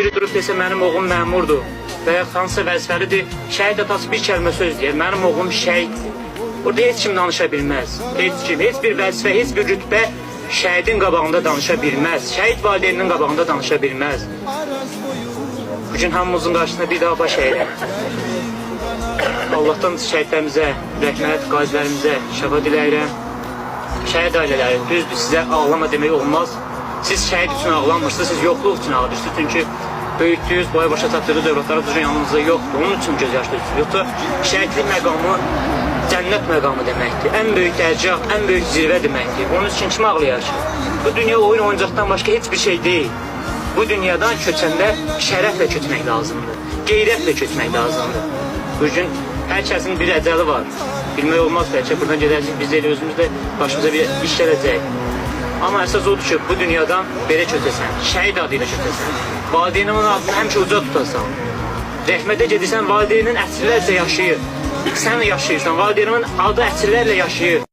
biri durub desə mənim oğlum məmurdur və ya hansısa vəzifəlidir, şəhid atası bir kəlmə söz deyər, mənim oğlum şəhiddir. Burada heç kim danışa bilməz. Heç kim, heç bir vəzifə, heç bir rütbə şəhidin qabağında danışa bilməz. Şəhid valideyninin qabağında danışa bilməz. Bugün hamımızın qarşısında bir daha baş əyirəm. Allah'tan şəhidlərimizə, rəhmət, qazilərimizə şəfa diləyirəm. Şəhid ailələri, düzdür, sizə ağlama demək olmaz. Siz şəhid üçün ağlamırsınız, siz yoxluq üçün ağlayırsınız. Çünki böyütdüyünüz, boya başa çatdığınız övladlarınız üçün yanınızda yoxdur. Onun üçün göz yaşlısınız. Yoxsa şəhidlik məqamı cənnət məqamı deməkdir. Ən böyük dərcə, ən böyük zirvə deməkdir. Onun üçün kim ağlayar ki? Bu dünya oyun oyuncaqdan başqa heç bir şey deyil. Bu dünyadan köçəndə şərəflə köçmək lazımdır. Qeyrətlə köçmək lazımdır. Bugün hər kəsin bir əcəli var. Bilmək olmaz bəlkə, buradan gedəcək, biz elə özümüzdə başımıza bir iş gələcək. Amma əsas odur ki, bu dünyadan belə köçəsən, şəhid adıyla köçəsən. Valideynin adını həmişə uca tutasan. Rəhmətə gedirsən, valideynin əsrlərcə yaşayır. Sən yaşayırsan, valideynin adı əsrlərlə yaşayır.